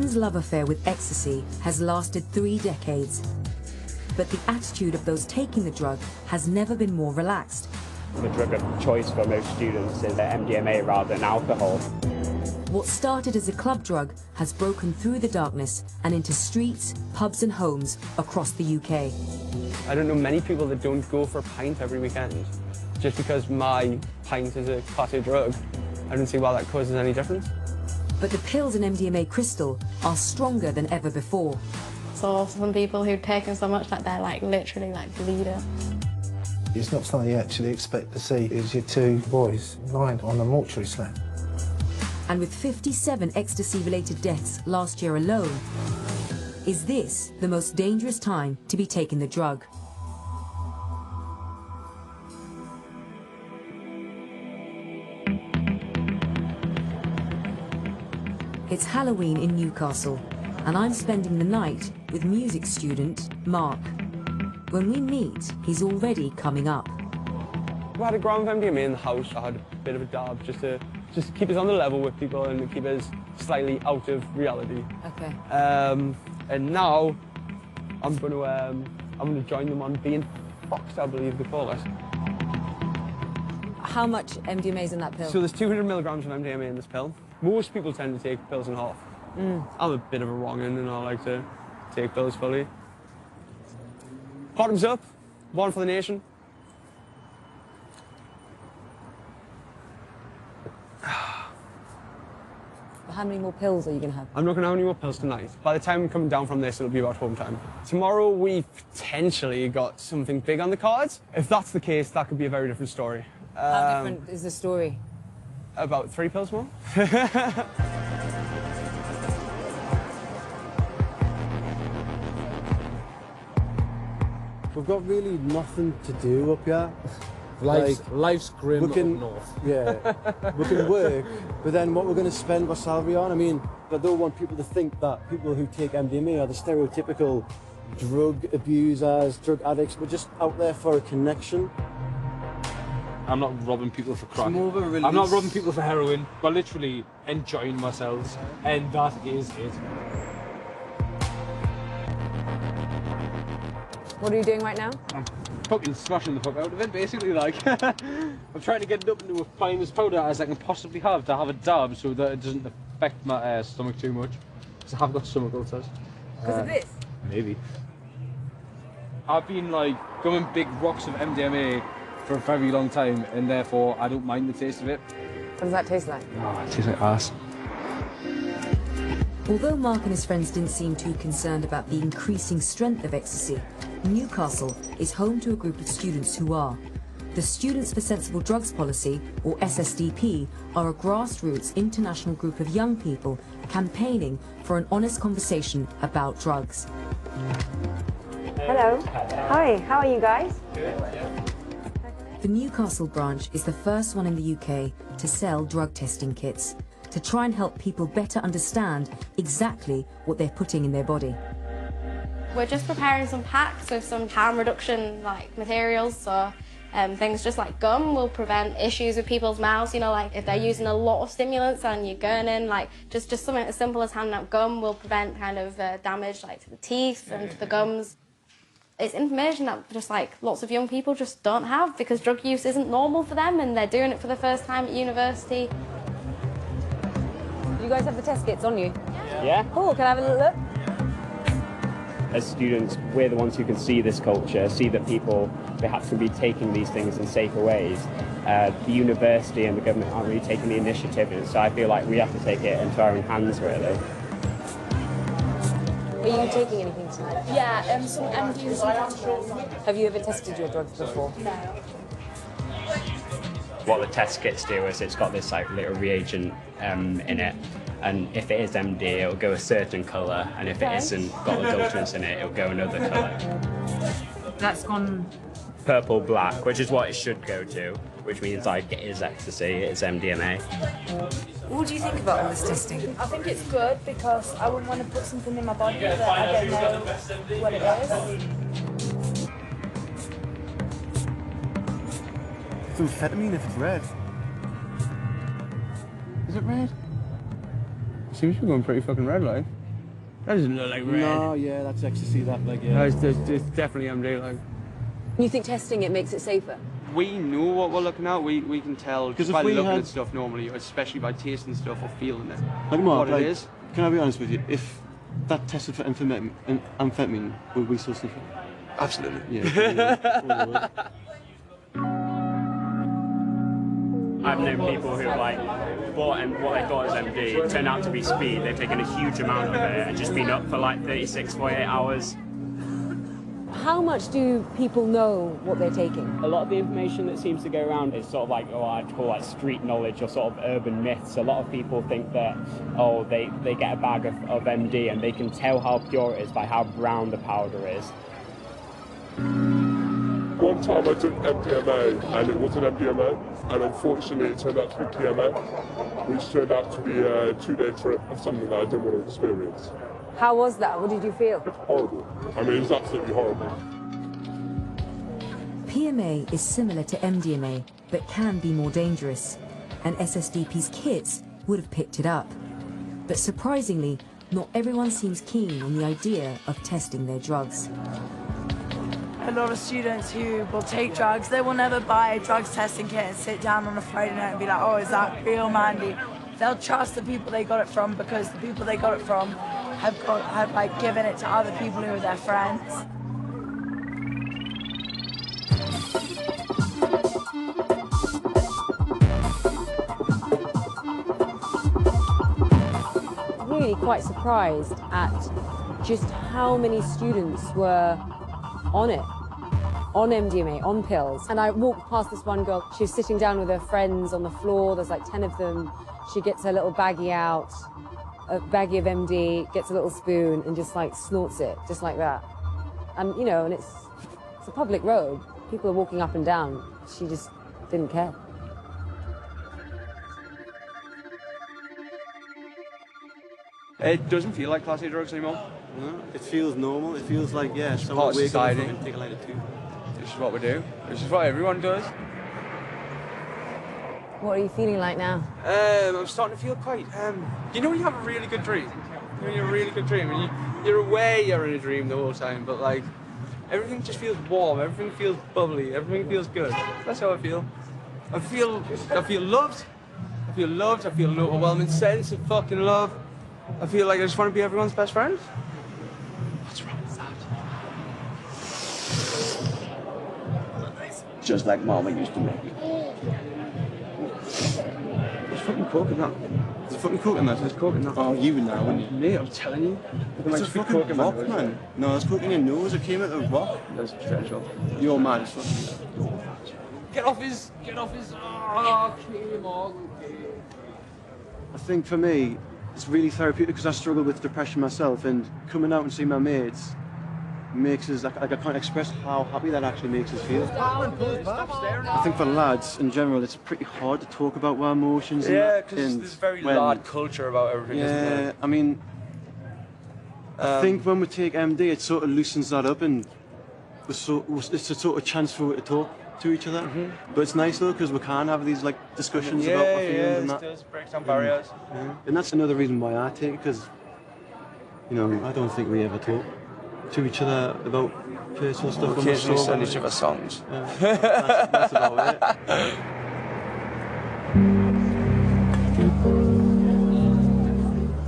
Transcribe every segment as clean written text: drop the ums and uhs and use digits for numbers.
Martin's love affair with ecstasy has lasted 3 decades. But the attitude of those taking the drug has never been more relaxed. The drug of choice for most students is MDMA rather than alcohol. What started as a club drug has broken through the darkness and into streets, pubs and homes across the UK. I don't know many people that don't go for a pint every weekend. Just because my pint is a Class A drug, I don't see why that causes any difference. But the pills in MDMA crystal are stronger than ever before. So some people who've taken so much that they're literally bleeding. It's not something you actually expect to see. It's your 2 boys lying on a mortuary slab. And with 57 ecstasy-related deaths last year alone, is this the most dangerous time to be taking the drug? It's Halloween in Newcastle, and I'm spending the night with music student Mark. When we meet, he's already coming up. We had a gram of MDMA in the house. I had a bit of a dab just to keep us on the level with people and keep us slightly out of reality. Okay. And now I'm gonna join them on being fucked, I believe they call it. How much MDMA is in that pill? So there's 200 milligrams of MDMA in this pill. Most people tend to take pills in half. I'm a bit of a wrong-un and I like to take pills fully. Bottoms up, one for the nation. How many more pills are you going to have? I'm not going to have any more pills tonight. By the time I'm coming down from this, it'll be about home time. Tomorrow, we've potentially got something big on the cards. If that's the case, that could be a very different story. How different is the story? About 3 pills more. We've got really nothing to do up here. Life's grim we can, up north. Yeah, we can work, but then what we're going to spend our salary on? I mean, I don't want people to think that people who take MDMA are the stereotypical drug abusers, drug addicts. We're just out there for a connection. I'm not robbing people for crack. It's more of a release. I'm not robbing people for heroin. We're literally enjoying ourselves, and that is it. What are you doing right now? I'm fucking smashing the fuck out of it, basically, like. I'm trying to get it up into a finest powder as I can possibly have to have a dab so that it doesn't affect my stomach too much. Because I have got stomach ulcers. Because of this? Maybe. I've been, going big rocks of MDMA for a very long time, and therefore I don't mind the taste of it. What does that taste like? Oh, it tastes like arse. Although Mark and his friends didn't seem too concerned about the increasing strength of ecstasy, Newcastle is home to a group of students who are. The Students for Sensible Drugs Policy, or SSDP, are a grassroots international group of young people campaigning for an honest conversation about drugs. Hello. Hi, how are you guys? The Newcastle branch is the first one in the UK to sell drug testing kits, to try and help people better understand exactly what they're putting in their body. We're just preparing some packs with some harm reduction materials, so things just like gum will prevent issues with people's mouths, if they're using a lot of stimulants and you're gurning, just something as simple as handing out gum will prevent damage to the teeth and to the gums. It's information that just lots of young people just don't have because drug use isn't normal for them and they're doing it for the first time at university. You guys have the test kits on you? Yeah. Cool, can I have a little look? As students, we're the ones who can see this culture, see that people perhaps can be taking these things in safer ways. The university and the government aren't really taking the initiative, and so I feel like we have to take it into our own hands, really. Are you taking anything tonight? Yeah, some MD and some capsules. Have you ever tested your drugs before? No. What the test kits do is it's got this little reagent in it, and if it is MD, it'll go a certain colour, and if it isn't got adulterants in it, it'll go another colour. That's gone Purple, black, which is what it should go to, which means it is ecstasy, it's MDMA. What do you think about all this testing? I think it's good because I wouldn't want to put something in my body that I don't know what it is. It's amphetamine if it's red. Is it red? Seems to be going pretty fucking red, like. That doesn't look like red. No, yeah, that's ecstasy. That like yeah. No, it's definitely MD. Like. You think testing it makes it safer? We know what we're looking at. We can tell just by if we looking had... at stuff normally, especially by tasting stuff or feeling it. Like Mark, what like, it is. Can I be honest with you? If that tested for amphetamine, would we still sniff it? Absolutely. Yeah. I've known people who like bought and what they thought was MD turned out to be speed. They've taken a huge amount of it and just been up for like 36, 48 hours. How much do people know what they're taking? A lot of the information that seems to go around is sort of like what I'd call like street knowledge or sort of urban myths. A lot of people think that, oh, they get a bag of MD and they can tell how pure it is by how brown the powder is. One time I took MDMA and it wasn't MDMA, and unfortunately it turned out to be PMA, which turned out to be a 2-day trip of something that I didn't want to experience. How was that? What did you feel? It's horrible. I mean, it's absolutely horrible. PMA is similar to MDMA, but can be more dangerous, and SSDP's kids would have picked it up. But surprisingly, not everyone seems keen on the idea of testing their drugs. A lot of students who will take drugs, they will never buy a drugs testing kit and sit down on a Friday night and be like, oh, is that real, Mandy? They'll trust the people they got it from because the people they got it from have like given it to other people who are their friends. Really quite surprised at just how many students were on it, on MDMA, on pills. And I walked past this one girl, she was sitting down with her friends on the floor, there's like 10 of them. She gets her little baggie out, a baggie of MD, gets a little spoon and just like snorts it, just like that. And you know, and it's a public road, people are walking up and down. She just didn't care. It doesn't feel like Class A drugs anymore. No, it feels normal. It feels like, yeah, it's someone part of wake up society. and take a line or two. This is what we do. This is what everyone does. What are you feeling like now? I'm starting to feel quite, you know when you have a really good dream? You know, you have a really good dream and you're aware you're in a dream the whole time, but like, everything just feels warm, everything feels bubbly, everything feels good. That's how I feel. I feel loved. I feel loved, I feel an overwhelming sense of fucking love. I feel like I just want to be everyone's best friend. What's wrong with that? Just like Mama used to make it. There's fucking coke in that. There's fucking coke in that. There's coke in that. Oh, you now, wouldn't you? Me, I'm telling you. It's a fucking rock, man. No, there's coke in your nose. It came out of a rock. That's potential. You're mad as fuck. Get off his. Oh, came on. I think for me, it's really therapeutic because I struggle with depression myself, and coming out and seeing my mates makes us, like I can't express how happy that actually makes us feel. I think for lads in general, it's pretty hard to talk about our emotions. Yeah, because there's very loud culture about everything. Yeah, isn't I mean, I think when we take MD, it sort of loosens that up, and it's a sort of chance for it to talk to each other. But it's nice though because we can have these like discussions about our feelings and that. Yeah, it does break down barriers. And that's another reason why I take it, because you know I don't think we ever talk to each other about personal stuff. We occasionally send each other songs. That's about it.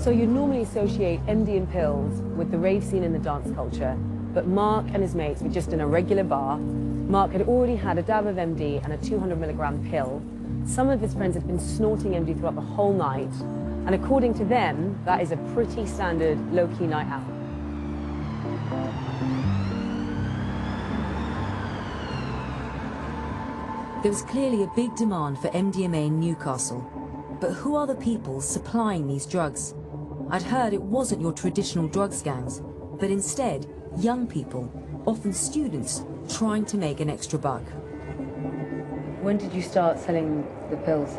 So you normally associate MD and pills with the rave scene in the dance culture, but Mark and his mates were just in a regular bar. Mark had already had a dab of MD and a 200 milligram pill. Some of his friends had been snorting MD throughout the whole night, and according to them, that is a pretty standard low-key night out. There was clearly a big demand for MDMA in Newcastle, but who are the people supplying these drugs? I'd heard it wasn't your traditional drugs gangs, but instead, young people, often students, trying to make an extra buck. When did you start selling the pills?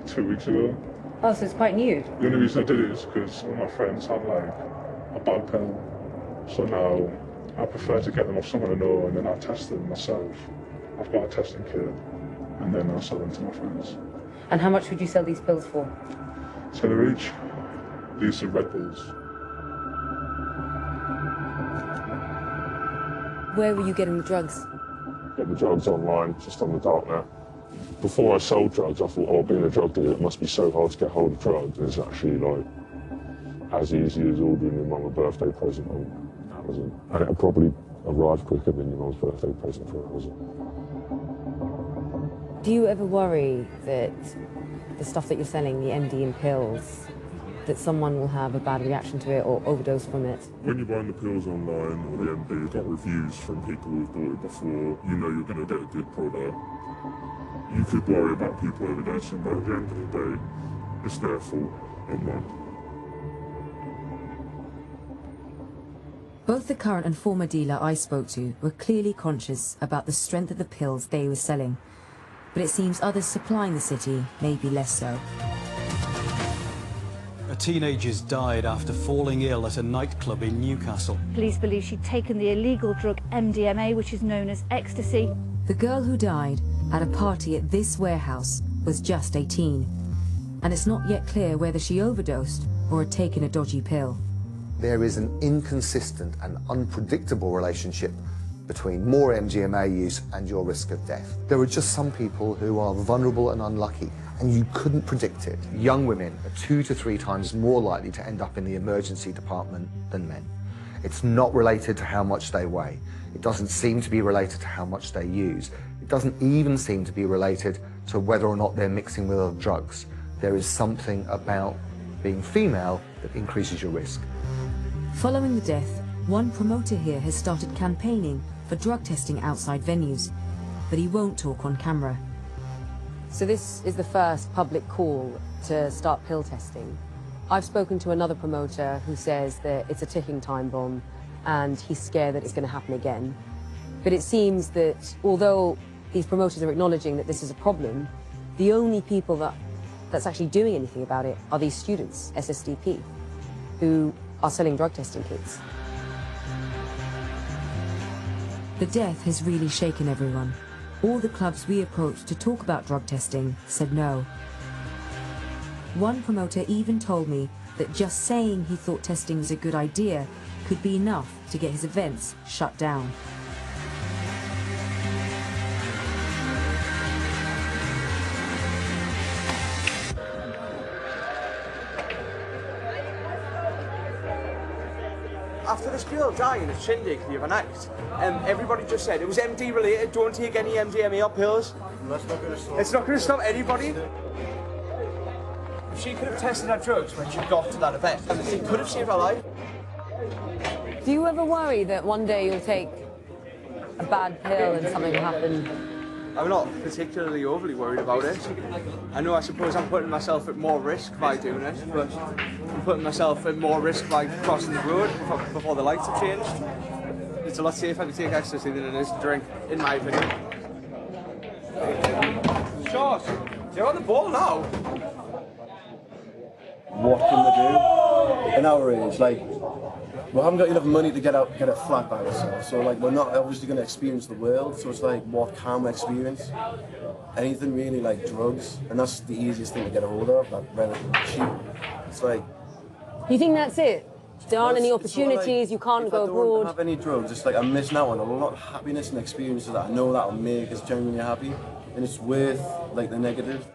2 weeks ago. Oh, so it's quite new. The only reason I did it is because one of my friends had like a bad pill. So now I prefer to get them off someone I know and then I test them myself. I've got a testing kit and then I'll sell them to my friends. And how much would you sell these pills for? $10 each. These are Red Bulls. Where were you getting the drugs? Get the drugs online, just on the dark net. Before I sold drugs, I thought, oh, being a drug dealer, it must be so hard to get hold of drugs. And it's actually like as easy as ordering your mum a birthday present on Amazon. And it'll probably arrive quicker than your mum's birthday present from Amazon. Do you ever worry that the stuff that you're selling, the MD and pills, that someone will have a bad reaction to it or overdose from it? When you're buying the pills online or the MD, you've got reviews from people who've bought it before. You know you're going to get a good product. You could worry about people overdosing, but at the end of the day, it's their fault, not mine. Both the current and former dealer I spoke to were clearly conscious about the strength of the pills they were selling, but it seems others supplying the city may be less so. A teenager's died after falling ill at a nightclub in Newcastle. Police believe she'd taken the illegal drug MDMA, which is known as ecstasy. The girl who died at a party at this warehouse was just 18, and it's not yet clear whether she overdosed or had taken a dodgy pill. There is an inconsistent and unpredictable relationship between more MDMA use and your risk of death. There are just some people who are vulnerable and unlucky, and you couldn't predict it. Young women are 2 to 3 times more likely to end up in the emergency department than men. It's not related to how much they weigh. It doesn't seem to be related to how much they use. It doesn't even seem to be related to whether or not they're mixing with other drugs. There is something about being female that increases your risk. Following the death, one promoter here has started campaigning for drug testing outside venues, but he won't talk on camera. So this is the first public call to start pill testing. I've spoken to another promoter who says that it's a ticking time bomb and he's scared that it's going to happen again. But it seems that although these promoters are acknowledging that this is a problem, the only people that's actually doing anything about it are these students, SSDP, who are selling drug testing kits. The death has really shaken everyone. All the clubs we approached to talk about drug testing said no. One promoter even told me that just saying he thought testing was a good idea could be enough to get his events shut down. After this girl dying at Shindig the other night, everybody just said it was MD related, don't take any MDMA or pills. It's not going to stop anybody. She could have tested her drugs when she got to that event, and it could have saved her life. Do you ever worry that one day you'll take a bad pill and something will happen? I'm not particularly overly worried about it. I suppose I'm putting myself at more risk by doing it, but I'm putting myself at more risk by crossing the road before the lights have changed. It's a lot safer to take ecstasy than it is to drink, in my opinion. Short, you're on the ball now. What can they do? In our age, like, we haven't got enough money to get a flat by ourselves, so like we're not obviously going to experience the world, so it's like, what can we experience? Anything really, like drugs, and that's the easiest thing to get a hold of, like relatively cheap. It's like... You think that's it? There aren't any opportunities, you can't go abroad? If I don't have any drugs, it's like I'm missing out on a lot of happiness and experiences that I know that will make us genuinely happy, and it's worth like the negative.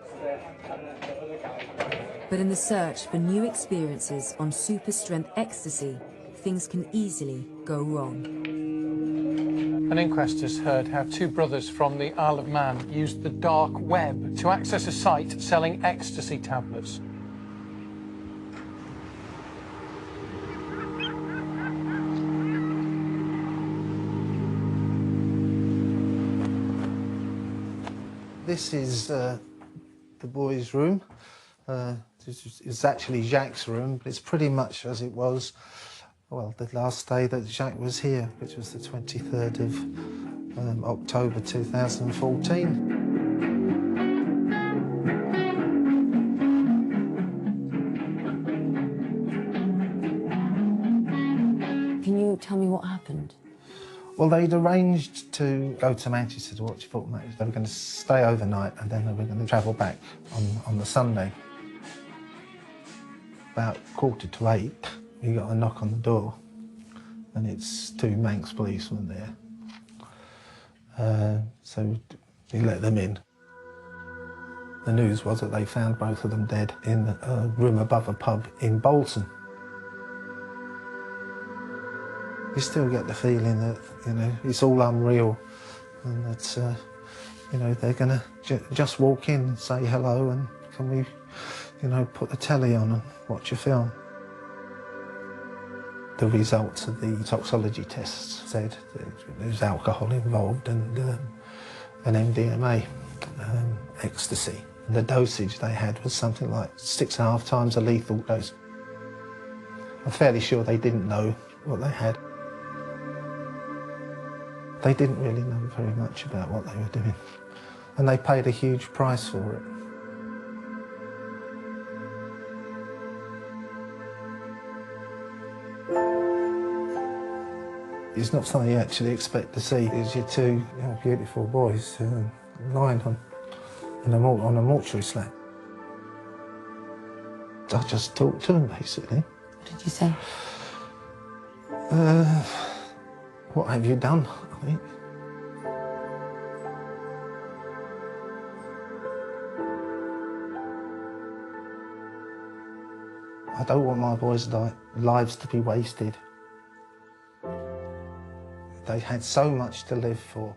But in the search for new experiences on super strength ecstasy, things can easily go wrong. An inquest has heard how 2 brothers from the Isle of Man used the dark web to access a site selling ecstasy tablets. This is the boys' room. It's actually Jacques' room, but it's pretty much as it was, well, the last day that Jacques was here, which was the 23rd of October 2014. Can you tell me what happened? Well, they'd arranged to go to Manchester to watch a football match. They were going to stay overnight and then they were going to travel back on the Sunday. About 7:45, we got a knock on the door and it's 2 Manx policemen there. So he let them in. The news was that they found both of them dead in a room above a pub in Bolton. You still get the feeling that, you know, it's all unreal and that, you know, they're going to just walk in and say hello and can we, you know, put the telly on and watch a film. The results of the toxicology tests said that there was alcohol involved and an MDMA, ecstasy. And the dosage they had was something like 6.5 times a lethal dose. I'm fairly sure they didn't know what they had. They didn't really know very much about what they were doing, and they paid a huge price for it. It's not something you actually expect to see. It's your two young, beautiful boys lying on a mortuary slab. I just talked to them, basically. What did you say? What have you done, I think. I don't want my boys' lives to be wasted. They had so much to live for.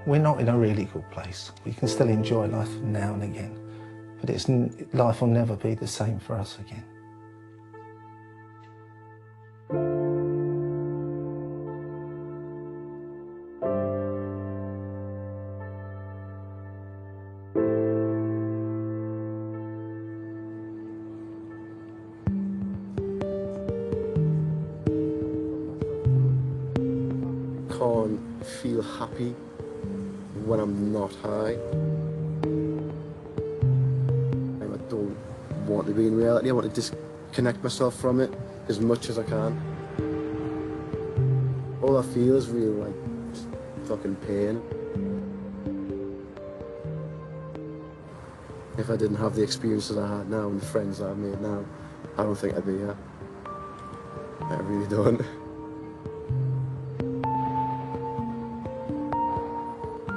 We're not in a really good place. We can still enjoy life now and again, but life will never be the same for us again. Can't feel happy when I'm not high. I don't want to be in reality. I want to disconnect myself from it as much as I can. All I feel is real, like, just fucking pain. If I didn't have the experiences I had now and the friends that I've made now, I don't think I'd be here. I really don't.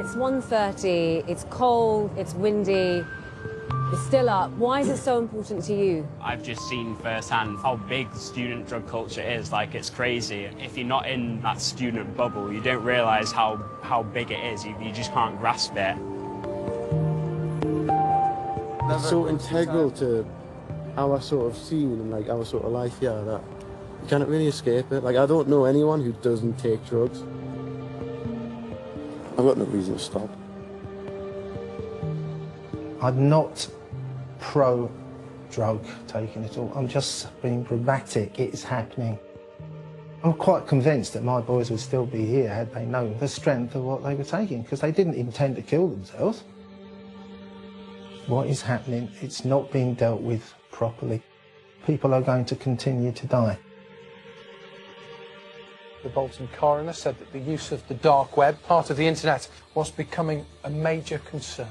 It's 1:30, it's cold, it's windy, it's still up. Why is it so important to you? I've just seen firsthand how big the student drug culture is. Like, it's crazy. If you're not in that student bubble, you don't realise how big it is. You just can't grasp it. It's so integral to our sort of scene and like our sort of life here that you can't really escape it. Like, I don't know anyone who doesn't take drugs. I've got no reason to stop. I'm not pro-drug taking at all. I'm just being pragmatic. It's happening. I'm quite convinced that my boys would still be here had they known the strength of what they were taking, because they didn't intend to kill themselves. What is happening, it's not being dealt with properly. People are going to continue to die. The Bolton coroner said that the use of the dark web, part of the internet, was becoming a major concern.